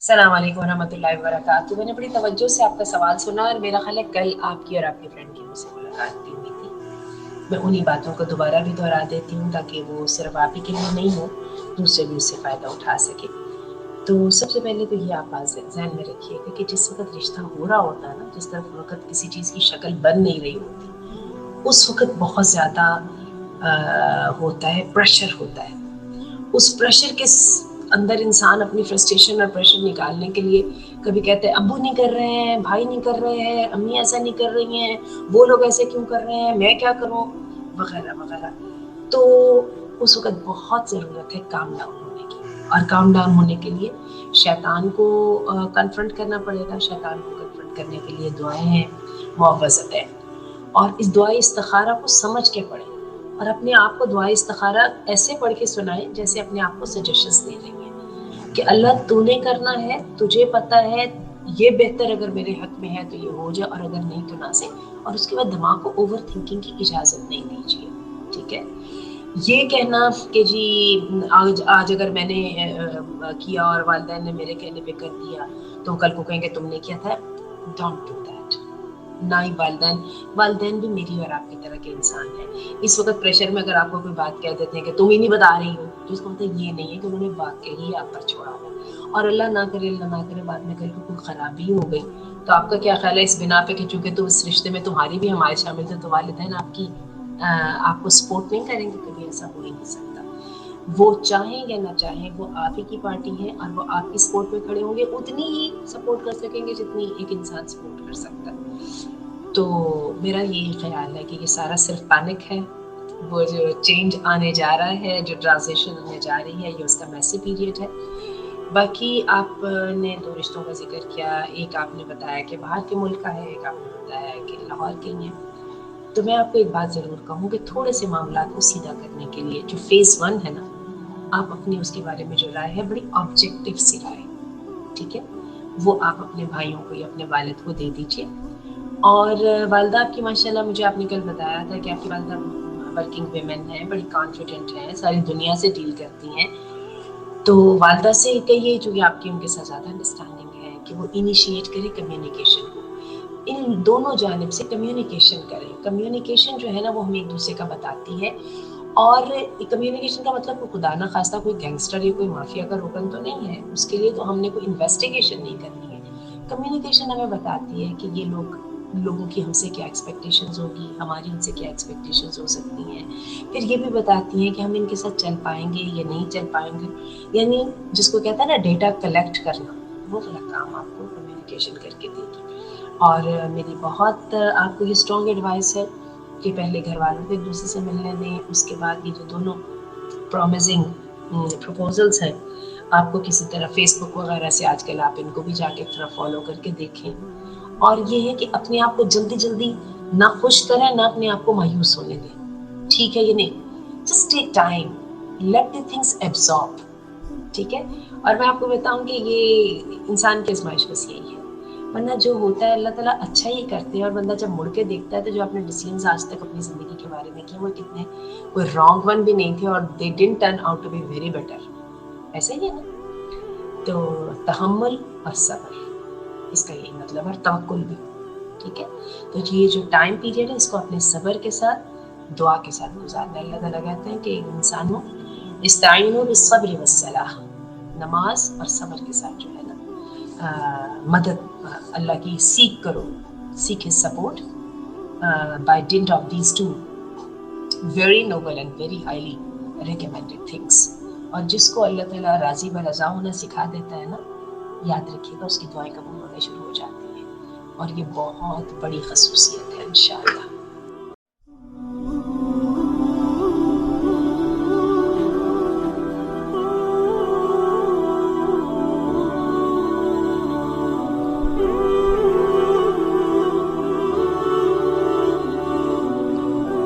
अस्सलाम वालेकुम रहमतुल्लाहि व बरकातुहू। मैंने बड़ी तवज्जो से आपका सवाल सुना और मेरा ख्याल है कल आपकी और आपके फ्रेंड की मुझसे मुलाकात भी हुई थी। मैं उन्हीं बातों को दोबारा भी दोहरा देती हूँ ताकि वो सिर्फ आप ही के लिए नहीं हो, दूसरे भी उससे फ़ायदा उठा सके। तो सबसे पहले तो ये आप बात ज़हन में रखिएगा कि जिस वक़्त रिश्ता हो रहा होता है ना, जिस तरफ वक़्त किसी चीज़ की शक्ल बन नहीं रही होती, उस वक़्त बहुत ज़्यादा होता है, प्रेशर होता है। उस प्रेशर के अंदर इंसान अपनी फ्रस्ट्रेशन और प्रेशर निकालने के लिए कभी कहते हैं अब्बू नहीं कर रहे हैं, भाई नहीं कर रहे हैं, अम्मी ऐसा नहीं कर रही हैं, वो लोग ऐसे क्यों कर रहे हैं, मैं क्या करूं, वगैरह वगैरह। तो उस वक्त बहुत ज़रूरत है काम डाउन होने की, और काम डाउन होने के लिए शैतान को कन्फ्रंट करना पड़ेगा। शैतान को कन्फ्रंट करने के लिए दुआएं हैं, मुआवज़त है, और इस दुआ इस्तिखारा को समझ के पढ़ें, और अपने आप को दुआ इस्तिखारा ऐसे पढ़ के सुनाएं जैसे अपने आप को सजेशंस दे रही हैं कि अल्लाह तूने करना है, तुझे पता है, ये बेहतर अगर मेरे हक में है तो ये हो जाए, और अगर नहीं तो ना से। और उसके बाद दिमाग को ओवर थिंकिंग की इजाज़त नहीं दीजिए, ठीक है। ये कहना कि जी आज आज अगर मैंने किया और वालिदैन ने मेरे कहने पे कर दिया तो कल को कहेंगे तुमने किया था, डोंट डू दैट। ना ही वालिदैन भी मेरी और आपकी तरह के इंसान हैं। इस वक्त प्रेशर में अगर आपको कोई बात कह देते हैं कि तुम ही नहीं बता रही हो, तो इसका मतलब ये नहीं है कि उन्होंने वाकई आप पर छोड़ा हो, और अल्लाह ना करे बाद में कल को कोई खराबी हो गई तो आपका क्या ख्याल है इस बिना पे कि चूंकि तुम इस रिश्ते में तुम्हारी भी हमारे शामिल थे, तो वालिदैन आपकी आपको सपोर्ट नहीं करेंगे? कभी ऐसा हो ही नहीं सकता। वो चाहें या ना चाहें, वो आप ही की पार्टी है और वो आपकी सपोर्ट में खड़े होंगे, उतनी ही सपोर्ट कर सकेंगे जितनी एक इंसान सपोर्ट कर सकता है। तो मेरा यही ख्याल है कि ये सारा सिर्फ पैनिक है। वो जो चेंज आने जा रहा है, जो ट्रांजिशन होने जा रही है, ये उसका मैसी पीरियड है। बाकी आपने दो रिश्तों का जिक्र किया, एक आपने बताया कि बाहर के मुल्क का है, एक आपने बताया कि लाहौर के ही है। तो मैं आपको एक बात ज़रूर कहूँ कि थोड़े से मामला को सीधा करने के लिए जो फेज़ 1 है ना, आप अपनी उसके बारे में जो राय है बड़ी ऑब्जेक्टिव सी राय, ठीक है, वो आप अपने भाइयों को या अपने वालिद को दे दीजिए। और वालदा आपकी माशाल्लाह, मुझे आपने कल बताया था कि आपकी वालदा वर्किंग वेमेन है, बड़ी कॉन्फिडेंट है, सारी दुनिया से डील करती हैं। तो वालदा से कहिए, चूँकि आपकी उनके साथ ज़्यादा अंडरस्टैंडिंग है, कि वो इनिशिएट करें कम्युनिकेशन को। इन दोनों जानिब से कम्युनिकेशन करें। कम्युनिकेशन जो है ना, वो हमें एक दूसरे का बताती है, और कम्युनिकेशन का मतलब कोई खुदा ना खास्ता कोई गैंगस्टर या कोई माफिया का रुकन तो नहीं है, उसके लिए तो हमने कोई इन्वेस्टिगेशन नहीं करनी है। कम्युनिकेशन हमें बताती है कि ये लोगों की हमसे क्या एक्सपेक्टेशंस होगी, हमारी उनसे क्या एक्सपेक्टेशंस हो सकती हैं। फिर ये भी बताती हैं कि हम इनके साथ चल पाएंगे या नहीं चल पाएंगे, यानी जिसको कहता है ना डेटा कलेक्ट करना, वो वाला काम आपको कम्युनिकेशन करके देगी। और मेरी बहुत आपको ये स्ट्रॉन्ग एडवाइस है कि पहले घर वालों को एक दूसरे से मिलने दें, उसके बाद ये जो दोनों प्रॉमिसिंग प्रपोजल्स हैं, आपको किसी तरह फेसबुक वगैरह से आजकल आप इनको भी जाके थोड़ा फॉलो करके देखें। और ये है कि अपने आप को जल्दी जल्दी ना खुश करें, ना अपने आप को मायूस होने दें, ठीक है ये नहीं, just take time, let the things absorb, ठीक है। और मैं आपको बताऊं कि ये इंसान की आजमाइश बस यही है, वरना जो होता है अल्लाह ताला अच्छा ही करते हैं। और बंदा जब मुड़ के देखता है तो जो आपने डिसीजंस आज तक अपनी ज़िंदगी के बारे में किए, वो कितने कोई रॉन्ग वन भी नहीं थे, और they didn't turn out to be very better. ऐसा ही है ना। तो तहम्मुल और सब्र, इसका यही मतलब है, तवक्कुल भी, ठीक है। तो ये जो टाइम पीरियड है, इसको अपने सब्र के साथ, दुआ के साथ गुजारना। अल्लाह ताला कहते हैं कि इंसानों इस्ताइनु बिस्सब्रि वस्सलाह, नमाज और सब्र के साथ जो है ना मदद अल्लाह की सीख करो, सीख his support bye didn't of these two very noble and very highly recommended things. और जिसको अल्लाह ताला राजी व रज़ा होना सिखा देता है ना, याद रखिएगा उसकी दुआएं कबूल होने शुरू हो जाती हैं, और ये बहुत बड़ी खसूसियत है इंशाअल्लाह।